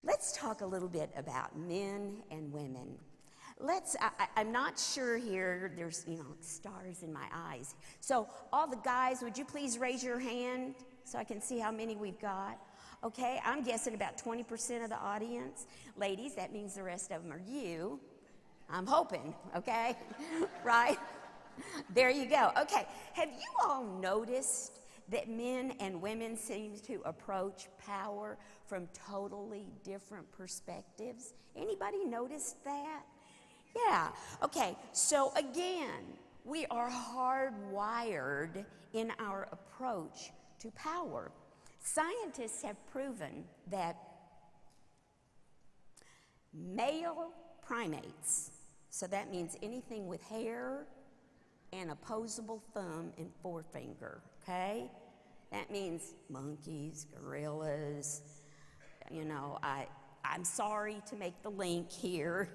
Let's talk a little bit about men and women. I'm not sure here, there's, stars in my eyes. So all the guys, would you please raise your hand so I can see how many we've got? Okay, I'm guessing about 20% of the audience. Ladies, that means the rest of them are you. I'm hoping, okay? Right? There you go. Okay, have you all noticed that men and women seem to approach power from totally different perspectives? Anybody noticed that? Yeah. Okay, so again, we are hardwired in our approach to power. Scientists have proven that male primates, so that means anything with hair and opposable thumb and forefinger, okay? That means monkeys, gorillas, I'm sorry to make the link here,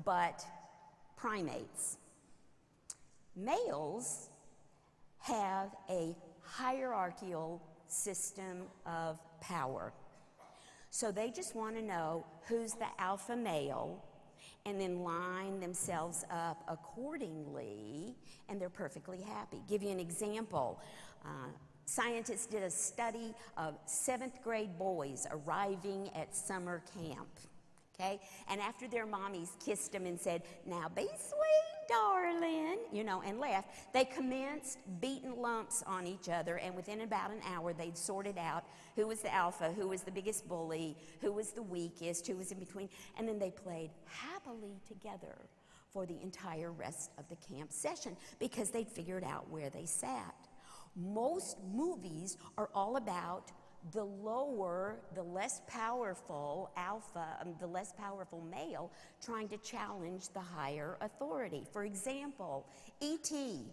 but primates. Males have a hierarchical system of power. So they just want to know who's the alpha male and then line themselves up accordingly, and they're perfectly happy. Give you an example. Scientists did a study of 7th grade boys arriving at summer camp, okay? And after their mommies kissed them and said, "Now be sweet, darling," and laughed, they commenced beating lumps on each other, and within about an hour, they'd sorted out who was the alpha, who was the biggest bully, who was the weakest, who was in between, and then they played happily together for the entire rest of the camp session because they'd figured out where they sat. Most movies are all about the lower, the less powerful alpha, the less powerful male trying to challenge the higher authority. For example, E.T.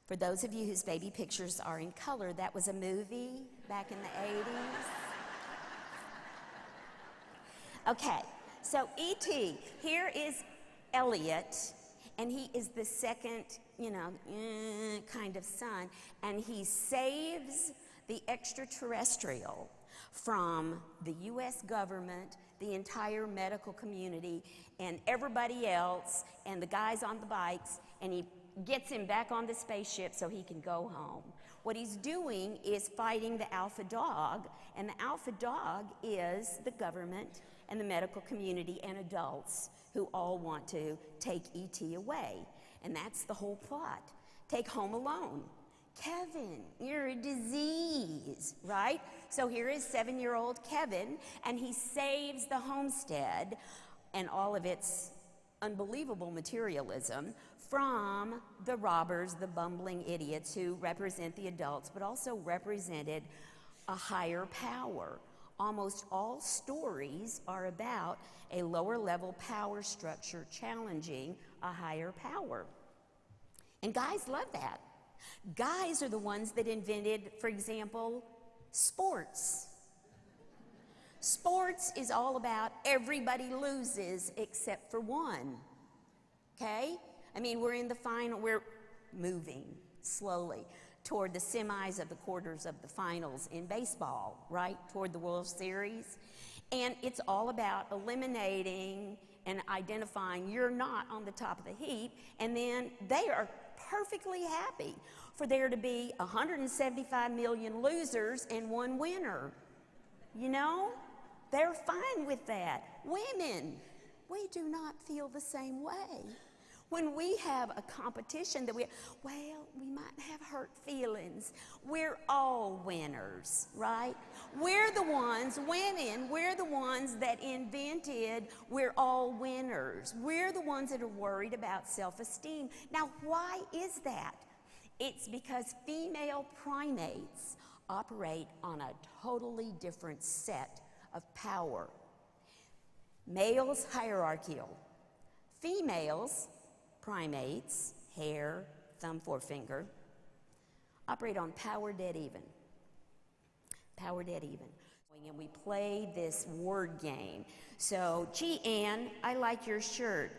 For those of you whose baby pictures are in color, that was a movie back in the 80s. Okay, so E.T., here is Elliot, and he is the second, kind of son, and he saves the extraterrestrial from the U.S. government, the entire medical community, and everybody else, and the guys on the bikes, and he gets him back on the spaceship so he can go home. What he's doing is fighting the alpha dog, and the alpha dog is the government and the medical community and adults who all want to take E.T. away. And that's the whole plot. Take Home Alone. Kevin, you're a disease, right? So here is 7-year-old Kevin, and he saves the homestead and all of its unbelievable materialism from the robbers, the bumbling idiots who represent the adults, but also represented a higher power. Almost all stories are about a lower level power structure challenging a higher power. And guys love that. Guys are the ones that invented, for example, sports. Sports is all about everybody loses except for one, okay? I mean, we're in the final, we're moving slowly toward the semis of the quarters of the finals in baseball, right? Toward the World Series. And it's all about eliminating and identifying you're not on the top of the heap, and then they are perfectly happy for there to be 175 million losers and one winner. They're fine with that. Women, we do not feel the same way. When we have a competition that we might have hurt feelings. We're all winners, right? We're the ones, women, we're the ones that invented we're all winners. We're the ones that are worried about self-esteem. Now, why is that? It's because female primates operate on a totally different set of power. Males, hierarchical. Females, primates, hair, thumb, forefinger, operate on power dead even. Power dead even. And we play this word game. So, gee, Ann, I like your shirt.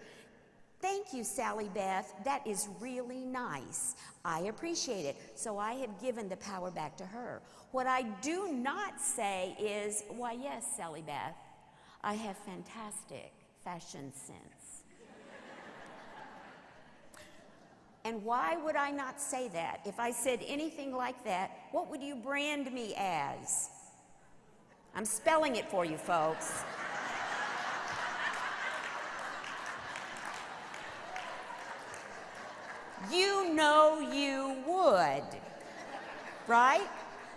Thank you, Sally Beth. That is really nice. I appreciate it. So I have given the power back to her. What I do not say is, why, yes, Sally Beth, I have fantastic fashion sense. And why would I not say that? If I said anything like that, what would you brand me as? I'm spelling it for you, folks. You know you would, right?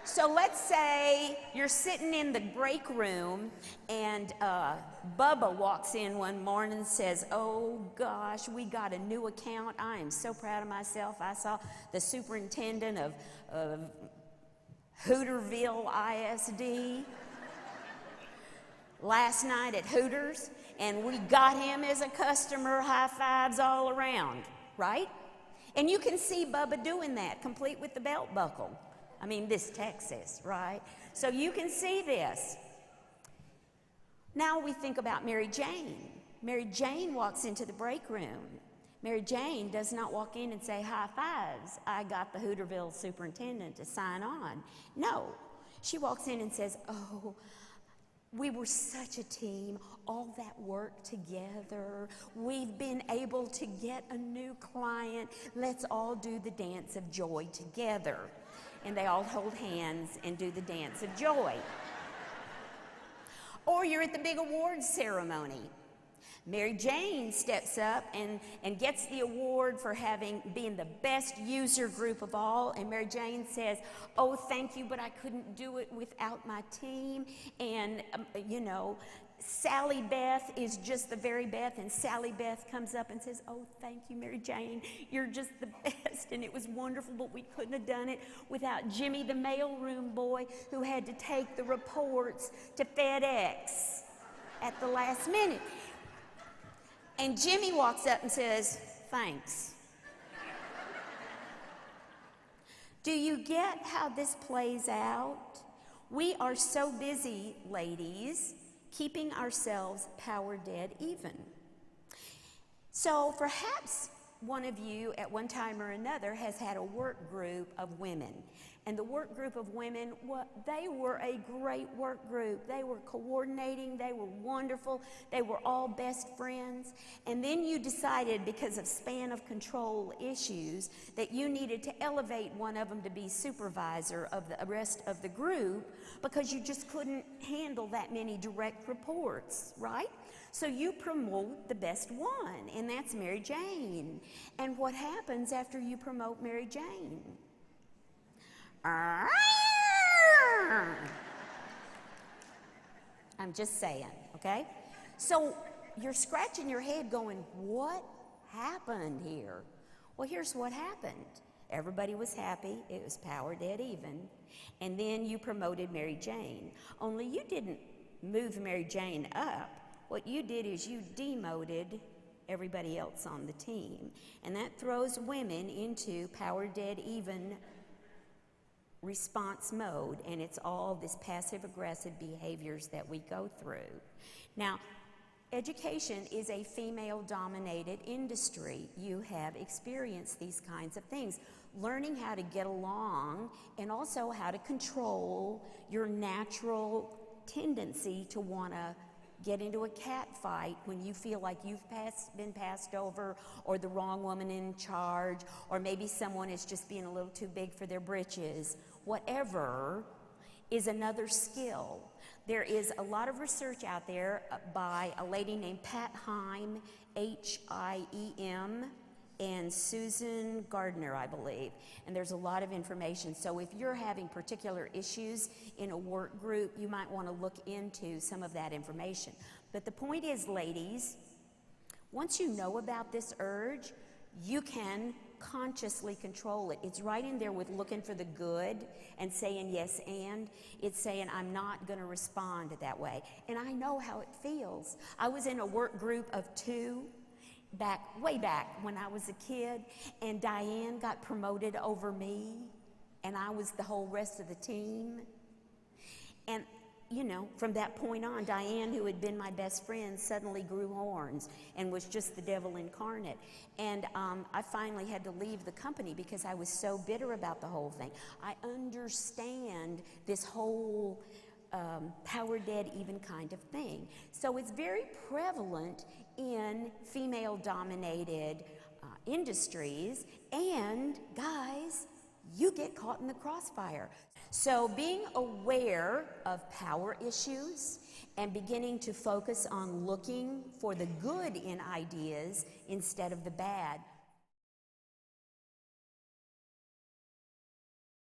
So let's say you're sitting in the break room and Bubba walks in one morning and says, oh gosh, we got a new account. I am so proud of myself. I saw the superintendent of Hooterville ISD last night at Hooters, and we got him as a customer, high fives all around, right? And you can see Bubba doing that, complete with the belt buckle. I mean, this Texas, right? So you can see this. Now we think about Mary Jane. Mary Jane walks into the break room. Mary Jane does not walk in and say, high fives, I got the Hooterville superintendent to sign on. No, she walks in and says, oh, we were such a team, all that work together. We've been able to get a new client. Let's all do the dance of joy together. And they all hold hands and do the dance of joy. Or you're at the big awards ceremony. Mary Jane steps up and gets the award for being the best user group of all. And Mary Jane says, oh, thank you, but I couldn't do it without my team. And, Sally Beth is just the very Beth. And Sally Beth comes up and says, oh, thank you, Mary Jane. You're just the best. And it was wonderful, but we couldn't have done it without Jimmy, the mailroom boy, who had to take the reports to FedEx at the last minute. And Jimmy walks up and says, thanks. Do you get how this plays out? We are so busy, ladies, keeping ourselves power dead even. So perhaps one of you at one time or another has had a work group of women. And the work group of women, they were a great work group. They were coordinating, they were wonderful, they were all best friends. And then you decided, because of span of control issues, that you needed to elevate one of them to be supervisor of the rest of the group because you just couldn't handle that many direct reports, right? So you promote the best one, and that's Mary Jane. And what happens after you promote Mary Jane? I'm just saying, okay? So you're scratching your head going, what happened here? Well, here's what happened. Everybody was happy. It was power dead even. And then you promoted Mary Jane. Only you didn't move Mary Jane up. What you did is you demoted everybody else on the team. And that throws women into power dead even response mode, and it's all this passive-aggressive behaviors that we go through. Now, education is a female-dominated industry. You have experienced these kinds of things. Learning how to get along and also how to control your natural tendency to want to get into a cat fight when you feel like you've been passed over, or the wrong woman in charge, or maybe someone is just being a little too big for their britches. Whatever is another skill. There is a lot of research out there by a lady named Pat Heim, H-I-E-M, and Susan Gardner, I believe. And there's a lot of information. So if you're having particular issues in a work group, you might want to look into some of that information. But the point is, ladies, once you know about this urge, you can consciously control it. It's right in there with looking for the good and saying yes and. It's saying, I'm not going to respond that way. And I know how it feels. I was in a work group of 2 way back when I was a kid, and Diane got promoted over me, and I was the whole rest of the team. And you know, from that point on, Diane, who had been my best friend, suddenly grew horns and was just the devil incarnate. And I finally had to leave the company because I was so bitter about the whole thing. I understand this whole power dead even kind of thing. So it's very prevalent in female-dominated industries, and guys, you get caught in the crossfire. So being aware of power issues and beginning to focus on looking for the good in ideas instead of the bad